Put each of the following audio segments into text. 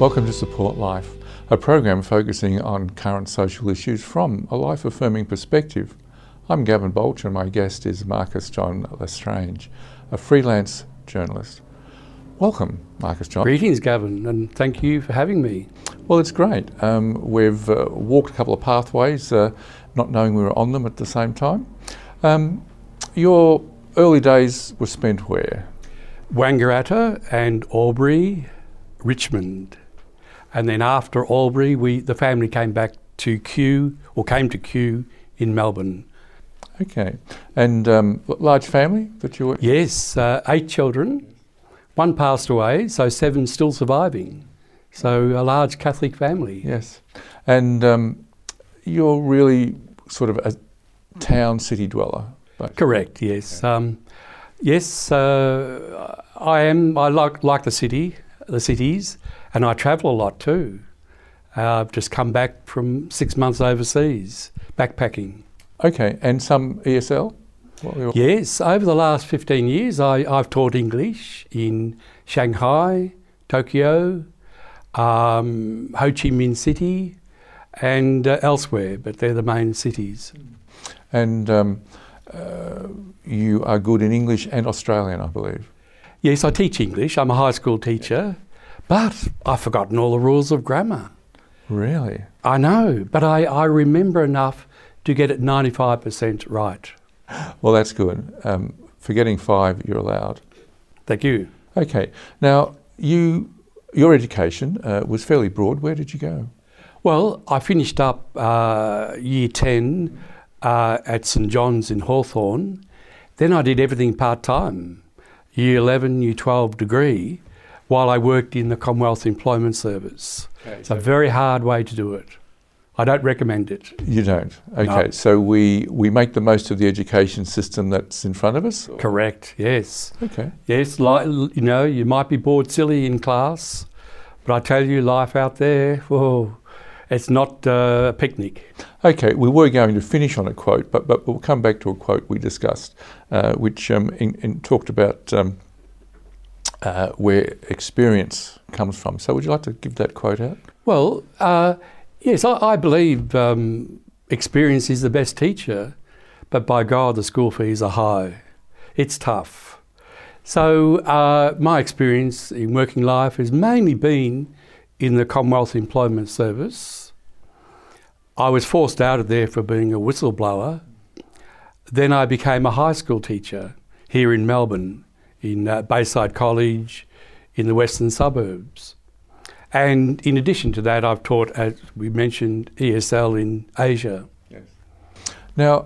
Welcome to Support Life, a program focusing on current social issues from a life-affirming perspective. I'm Gavin Baulch and my guest is Marcus John Lestrange, a freelance journalist. Welcome, Marcus John. Greetings, Gavin, and thank you for having me. Well, it's great. We've walked a couple of pathways, not knowing we were on them at the same time. Your early days were spent where? Wangaratta and Albury, Richmond. And then after Albury, the family came back to Kew in Melbourne. Okay. And large family that you were? Yes, 8 children. 1 passed away, so 7 still surviving. So a large Catholic family. Yes. And you're really sort of a town city dweller? Correct, yes. I am. I like the cities, and I travel a lot too. I've just come back from 6 months overseas, backpacking. Okay, and some ESL? Yes, over the last 15 years I've taught English in Shanghai, Tokyo, Ho Chi Minh City and elsewhere, but they're the main cities. And you are good in English and Australian, I believe. Yes, I teach English. I'm a high school teacher, but I've forgotten all the rules of grammar. Really? I know, but I remember enough to get it 95% right. Well, that's good. For getting 5, you're allowed. Thank you. Okay. Now, your education was fairly broad. Where did you go? Well, I finished up year 10 at St John's in Hawthorn. Then I did everything part-time, year 11, year 12 degree, while I worked in the Commonwealth Employment Service. Okay, it's a very hard way to do it. I don't recommend it. You don't? Okay, no. So we make the most of the education system that's in front of us? Or? Correct, yes. Okay. Yes, you might be bored silly in class, but I tell you, life out there, it's not a picnic. Okay, we were going to finish on a quote, but we'll come back to a quote we discussed, which talked about where experience comes from. So would you like to give that quote out? Well, yes, I believe experience is the best teacher, but by God, the school fees are high. It's tough. So my experience in working life has mainly been in the Commonwealth Employment Service. I was forced out of there for being a whistleblower. Then I became a high school teacher here in Melbourne, in Bayside College, in the western suburbs. And in addition to that, I've taught, as we mentioned, ESL in Asia. Yes. Now,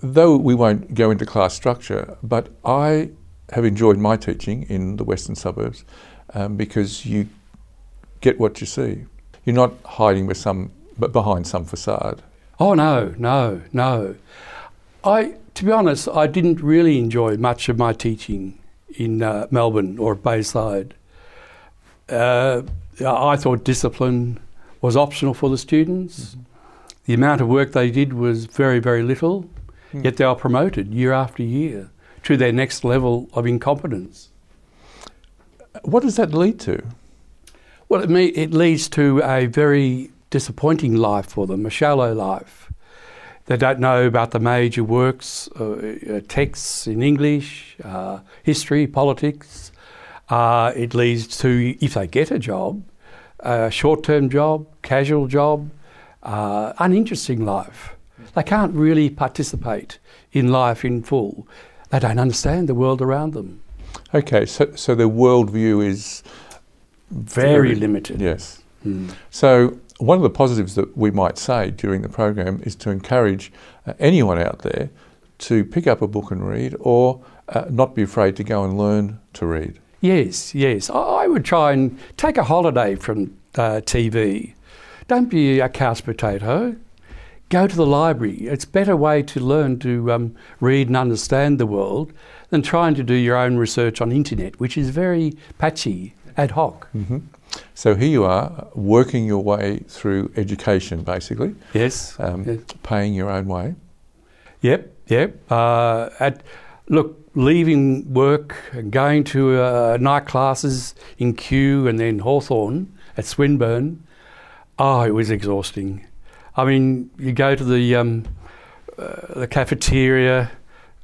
though we won't go into class structure, but I have enjoyed my teaching in the western suburbs because you get what you see. You're not hiding behind some facade. Oh, no. To be honest, I didn't really enjoy much of my teaching in Melbourne or Bayside. I thought discipline was optional for the students. Mm-hmm. The amount of work they did was very, very little, yet they were promoted year after year to their next level of incompetence. What does that lead to? Well, it leads to a very disappointing life for them, a shallow life. They don't know about the major works, texts in English, history, politics. It leads to, if they get a job, a short-term job, casual job, uninteresting life. They can't really participate in life in full. They don't understand the world around them. Okay, so their worldview is very limited. Yes. So one of the positives that we might say during the program is to encourage anyone out there to pick up a book and read, or not be afraid to go and learn to read. Yes. I would try and take a holiday from TV. Don't be a couch potato. Go to the library. It's a better way to learn to read and understand the world than trying to do your own research on internet, which is very patchy, ad hoc. Mm-hmm. So here you are, working your way through education, basically. Yes. Paying your own way. Yep. Look, leaving work and going to night classes in Kew and then Hawthorn at Swinburne, it was exhausting. I mean, you go to the cafeteria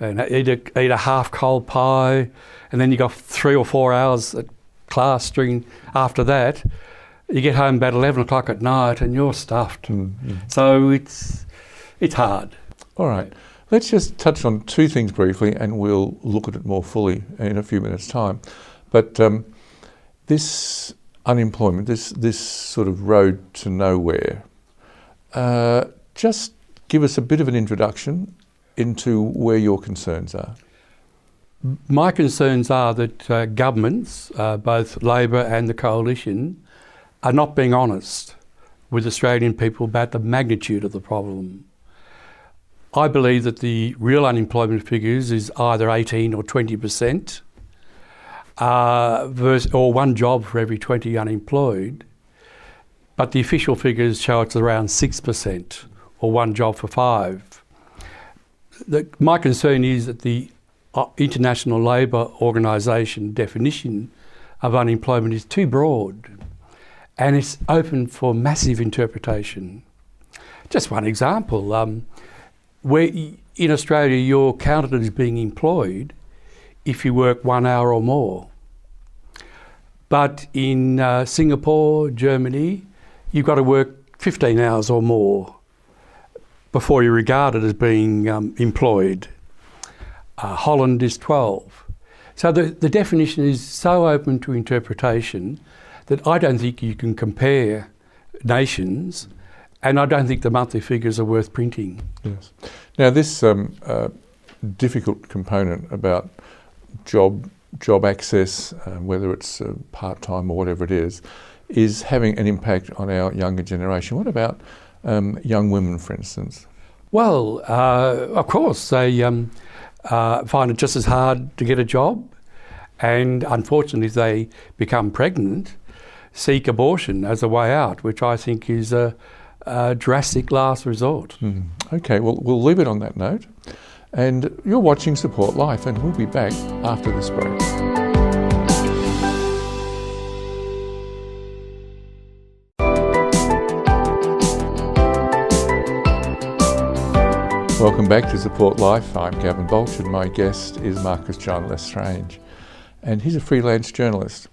and eat a half cold pie, and then you got 3 or 4 hours at class after that. You get home about 11 o'clock at night and you're stuffed. So it's hard. All right. Let's just touch on 2 things briefly and we'll look at it more fully in a few minutes' time. But this unemployment, this sort of road to nowhere, just give us a bit of an introduction into where your concerns are. My concerns are that governments, both Labor and the Coalition, are not being honest with Australian people about the magnitude of the problem. I believe that the real unemployment figures is either 18 or 20%, or 1 job for every 20 unemployed. But the official figures show it's around 6%, or 1 job for 5. My concern is that the International Labour Organisation definition of unemployment is too broad and it's open for massive interpretation. Just one example, where in Australia you're counted as being employed if you work 1 hour or more. But in Singapore, Germany, you've got to work 15 hours or more before you're regarded as being employed. Holland is 12. So the definition is so open to interpretation that I don't think you can compare nations, and I don't think the monthly figures are worth printing. Yes. Now this difficult component about job access, whether it's part-time or whatever it is having an impact on our younger generation. What about young women, for instance? Well, of course, they find it just as hard to get a job, and unfortunately if they become pregnant, seek abortion as a way out, which I think is a drastic last resort. Okay, well, we'll leave it on that note. And you're watching Support Life, and we'll be back after this break. Welcome back to Support Life. I'm Gavin Baulch, and my guest is Marcus John Lestrange, and he's a freelance journalist.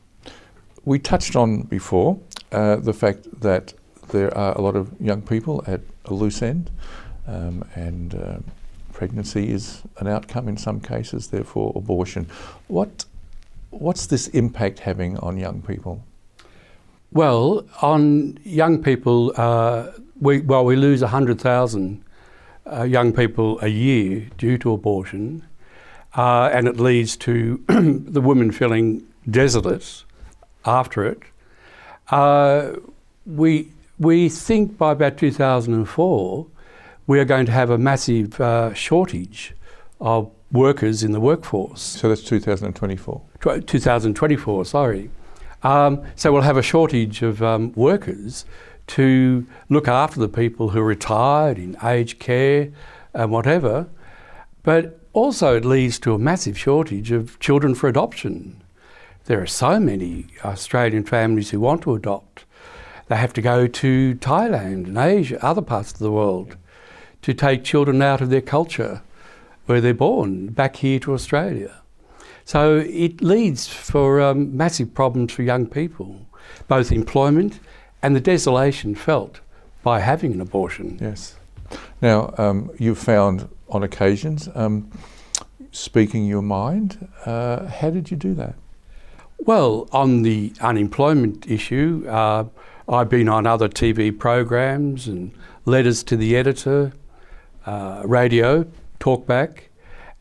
We touched on before the fact that there are a lot of young people at a loose end, and pregnancy is an outcome in some cases, therefore abortion. What's this impact having on young people? Well, on young people, we lose 100,000 young people a year due to abortion, and it leads to the women feeling desolate after it. We think by about 2004 we are going to have a massive shortage of workers in the workforce. So that's 2024? 2024, sorry. So we'll have a shortage of workers to look after the people who are retired in aged care and whatever. But also it leads to a massive shortage of children for adoption. There are so many Australian families who want to adopt. They have to go to Thailand and Asia, other parts of the world, to take children out of their culture where they're born, back here to Australia. So it leads for massive problems for young people, both employment and the desolation felt by having an abortion. Yes. Now, you've found on occasions speaking your mind. How did you do that? Well, on the unemployment issue, I've been on other TV programs and letters to the editor, radio, talkback,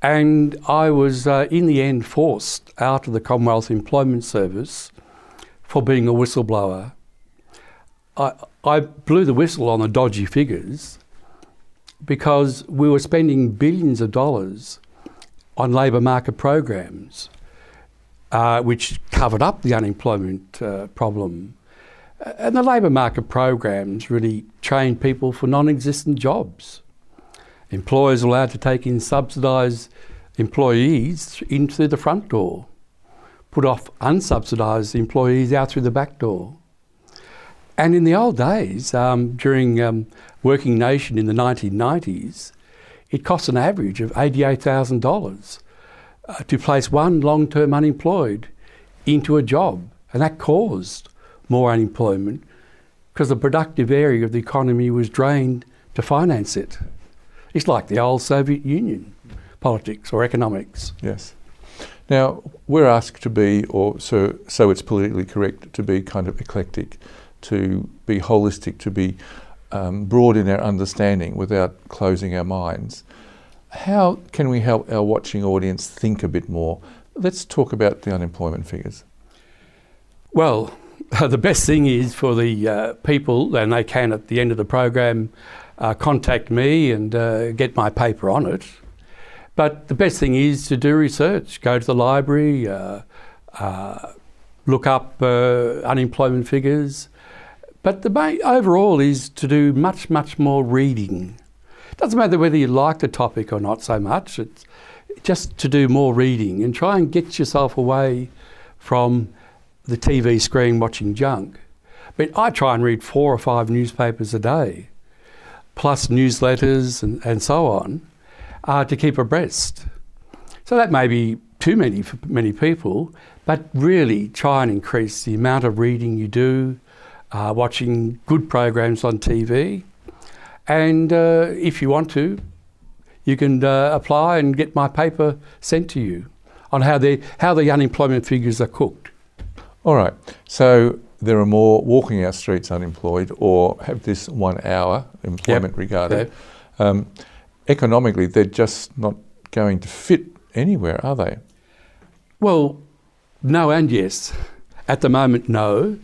and I was in the end forced out of the Commonwealth Employment Service for being a whistleblower. I blew the whistle on the dodgy figures because we were spending billions of dollars on labour market programs, which covered up the unemployment problem. And the labour market programs really trained people for non-existent jobs. Employers are allowed to take in subsidised employees in through the front door, put off unsubsidised employees out through the back door. And in the old days, during Working Nation in the 1990s, it cost an average of $88,000 to place one long-term unemployed into a job. And that caused more unemployment because the productive area of the economy was drained to finance it. It's like the old Soviet Union politics or economics. Yes. Now, we're asked to be, or so it's politically correct, to be kind of eclectic, to be holistic, to be broad in our understanding without closing our minds. How can we help our watching audience think a bit more? Let's talk about the unemployment figures. Well, the best thing is for the people, and they can at the end of the program contact me and get my paper on it. But the best thing is to do research, go to the library, look up unemployment figures. But the main overall is to do much, much more reading. It doesn't matter whether you like the topic or not so much, it's just to do more reading and try and get yourself away from the TV screen watching junk. But I try and read 4 or 5 newspapers a day, plus newsletters and so on, to keep abreast. So that may be too many for many people, but really try and increase the amount of reading you do, watching good programs on TV. And if you want to, you can apply and get my paper sent to you on how the unemployment figures are cooked. All right. So there are more walking our streets unemployed or have this 1 hour employment regarded. Yep. Economically, they're just not going to fit anywhere, are they? Well, no and yes. At the moment, no,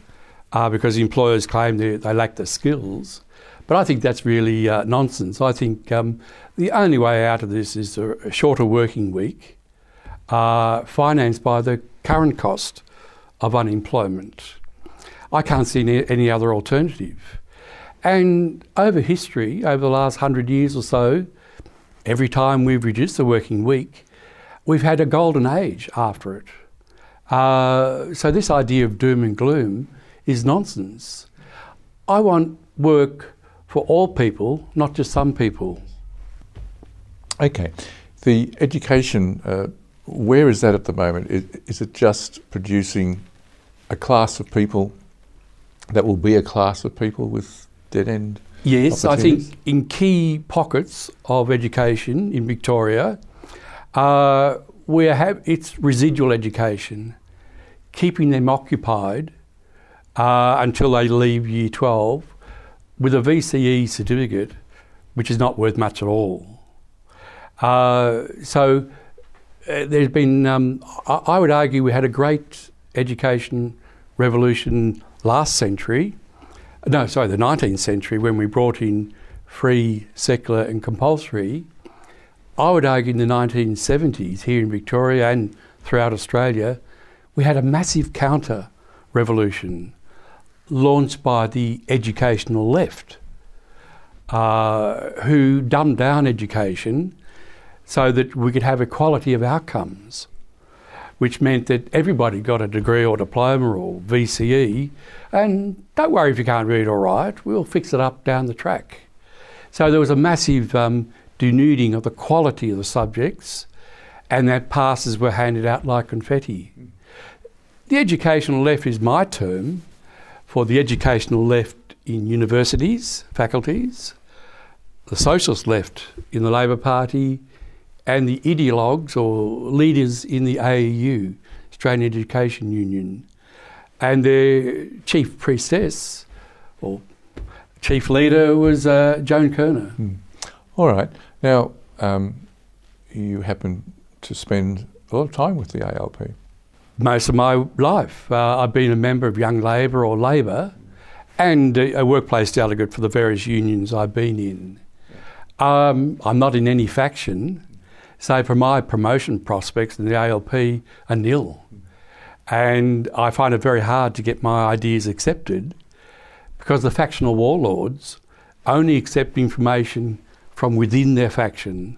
because employers claim they lack the skills. But I think that's really nonsense. I think the only way out of this is a shorter working week, financed by the current cost of unemployment. I can't see any other alternative. And over history, over the last 100 years or so, every time we've reduced the working week, we've had a golden age after it. So this idea of doom and gloom is nonsense. I want work for all people, not just some people. Okay. The education, where is that at the moment? Is it just producing a class of people that will be a class of people with dead-end Yes, I think in key pockets of education in Victoria, it's residual education, keeping them occupied until they leave Year 12 with a VCE certificate, which is not worth much at all. So there's been, I would argue we had a great education revolution last century. No, sorry, the 19th century, when we brought in free, secular and compulsory. I would argue in the 1970s here in Victoria and throughout Australia, we had a massive counter-revolution launched by the educational left, who dumbed down education so that we could have equality of outcomes, which meant that everybody got a degree or diploma or VCE, and don't worry if you can't read or write, we'll fix it up down the track. So there was a massive denuding of the quality of the subjects, and that passes were handed out like confetti. The educational left is my term for the educational left in universities, faculties, the socialist left in the Labor Party, and the ideologues or leaders in the AEU, Australian Education Union. And their chief priestess, or chief leader, was Joan Kerner. All right. Now, you happen to spend a lot of time with the ALP. Most of my life. I've been a member of Young Labor or Labor and a workplace delegate for the various unions I've been in. I'm not in any faction, so for my promotion prospects in the ALP are nil. And I find it very hard to get my ideas accepted because the factional warlords only accept information from within their faction.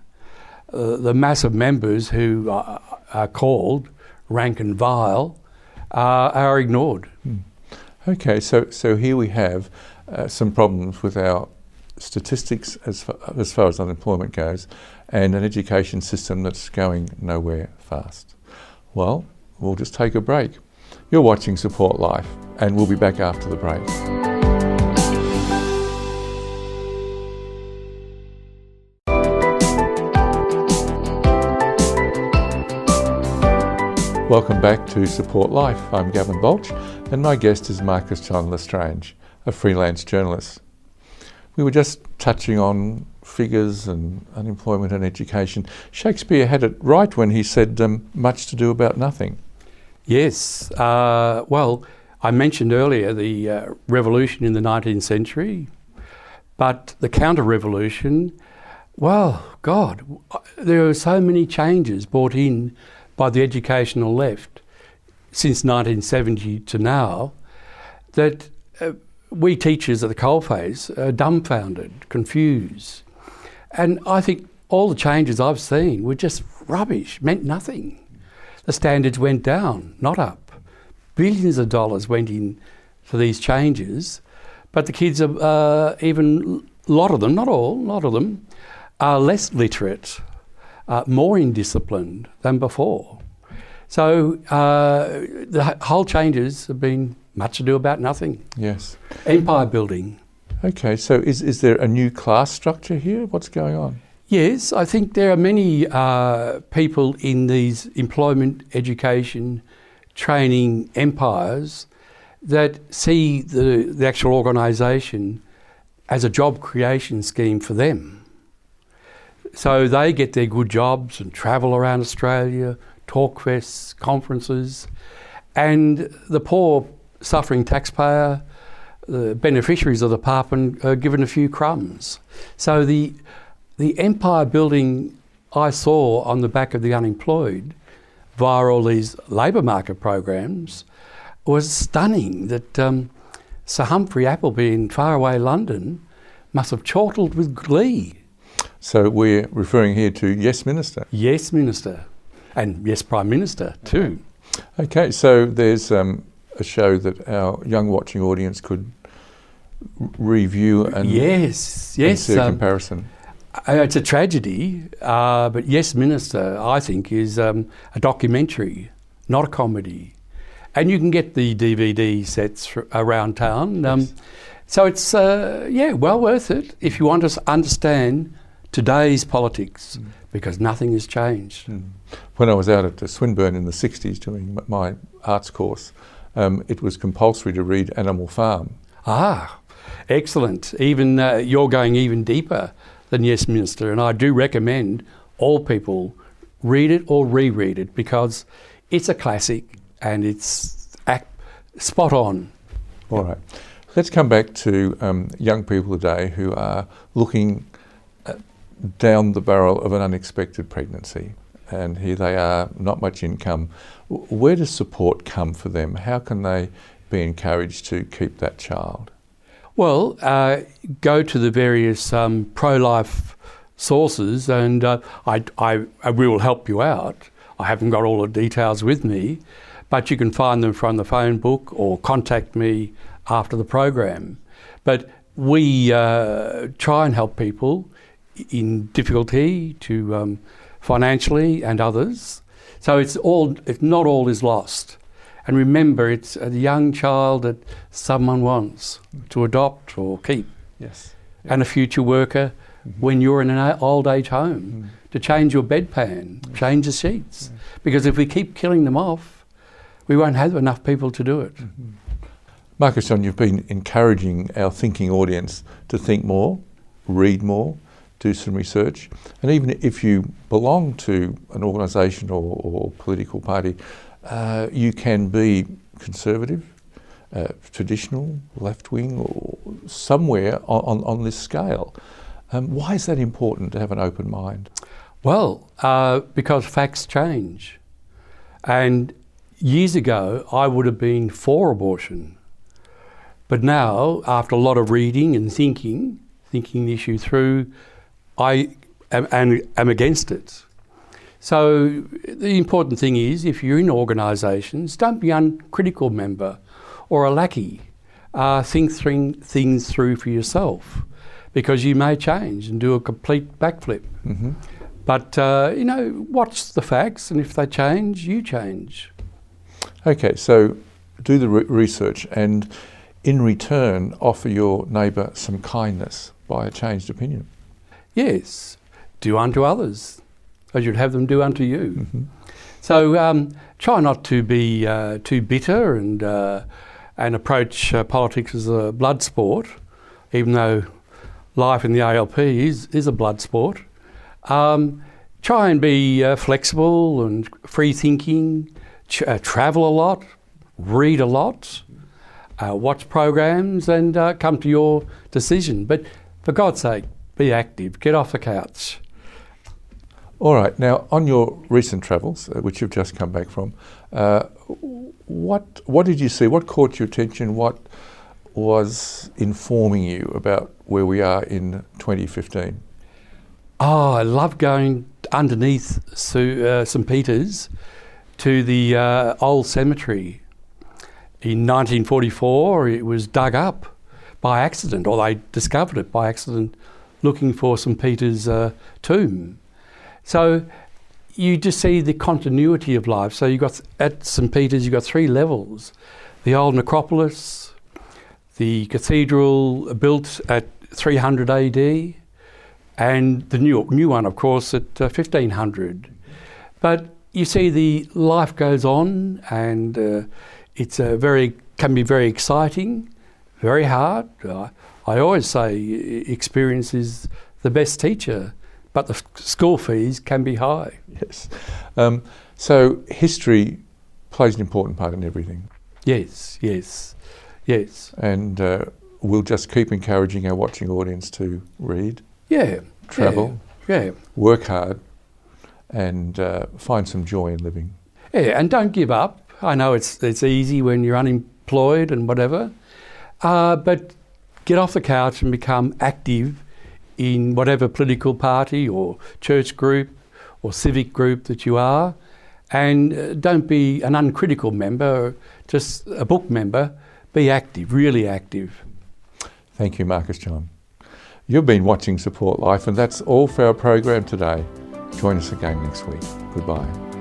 the mass of members who are called rank and file are ignored. Okay, so here we have some problems with our statistics as far as unemployment goes, and an education system that's going nowhere fast. Well, we'll just take a break. You're watching Support Life, and we'll be back after the break. Welcome back to Support Life. I'm Gavin Baulch, and my guest is Marcus John Lestrange, a freelance journalist. We were just touching on figures and unemployment and education. Shakespeare had it right when he said, much to do about nothing. Yes. Well, I mentioned earlier the revolution in the 19th century, but the counter-revolution, well, God, there are so many changes brought in by the educational left since 1970 to now that we teachers at the coalface are dumbfounded, confused. And I think all the changes I've seen were just rubbish, meant nothing. The standards went down, not up. Billions of dollars went in for these changes, but the kids are even, a lot of them, not all, a lot of them, are less literate, more indisciplined than before. So the whole changes have been much ado about nothing. Yes. Empire building. Okay, so is there a new class structure here? What's going on? Yes, I think there are many people in these employment, education, training empires that see the actual organisation as a job creation scheme for them. So they get their good jobs and travel around Australia, talk fests, conferences, and the poor suffering taxpayer, the beneficiaries of the department, are given a few crumbs. So the empire building I saw on the back of the unemployed via all these labour market programs was stunning, that Sir Humphrey Appleby in faraway London must have chortled with glee. So we're referring here to Yes Minister. Yes Minister, and Yes Prime Minister too. Okay, so there's a show that our young watching audience could review and see a comparison. It's a tragedy, but Yes Minister, I think, is a documentary, not a comedy. And you can get the DVD sets around town. Yes. So it's, well worth it if you want to understand today's politics, because nothing has changed. When I was out at Swinburne in the 60s doing my arts course, it was compulsory to read Animal Farm. Ah, excellent. Even you're going even deeper than Yes Minister, and I do recommend all people read it or reread it, because it's a classic and it's spot on. All right. Let's come back to young people today who are looking down the barrel of an unexpected pregnancy, and here they are, not much income. Where does support come for them? How can they be encouraged to keep that child? Well, go to the various pro-life sources, and I will help you out. I haven't got all the details with me, but you can find them from the phone book or contact me after the program. But we try and help people in difficulty to financially and others. So it's not all is lost. And remember, it's a young child that someone wants to adopt or keep. Yes. And a future worker when you're in an old age home to change your bedpan, change the sheets. Because if we keep killing them off, we won't have enough people to do it. Marcus John, you've been encouraging our thinking audience to think more, read more, do some research, and even if you belong to an organisation or political party, you can be conservative, traditional, left-wing, or somewhere on this scale. Why is that important to have an open mind? Well, because facts change. And years ago, I would have been for abortion. But now, after a lot of reading and thinking the issue through, I am against it. So the important thing is, if you're in organisations, don't be an uncritical member or a lackey. Think things through for yourself, because you may change and do a complete backflip. Mm-hmm. But, watch the facts, and if they change, you change. Okay, so do the research and in return offer your neighbour some kindness by a changed opinion. Yes, do unto others as you'd have them do unto you. Mm-hmm. So try not to be too bitter and approach politics as a blood sport, even though life in the ALP is a blood sport. Try and be flexible and free thinking, travel a lot, read a lot, watch programs and come to your decision. But for God's sake, be active, get off the couch. All right, now on your recent travels, which you've just come back from, what did you see? What caught your attention? What was informing you about where we are in 2015? Oh, I love going underneath St Peter's to the old cemetery. In 1944, it was dug up by accident, or they discovered it by accident, looking for St Peter's tomb. So you just see the continuity of life. So you got at St Peter's, you've got 3 levels: the old necropolis, the cathedral built at 300 AD, and the new one, of course, at 1500. But you see the life goes on, and it's can be very exciting, very hard. I always say experience is the best teacher, but the school fees can be high. Yes. So history plays an important part in everything. Yes. And we'll just keep encouraging our watching audience to read, travel, work hard, and find some joy in living. Yeah, and don't give up. I know it's easy when you're unemployed and whatever, but get off the couch and become active in whatever political party or church group or civic group that you are, and don't be an uncritical member, just a book member. Be active, really active. Thank you, Marcus John. You've been watching Support Life, and that's all for our program today. Join us again next week. Goodbye.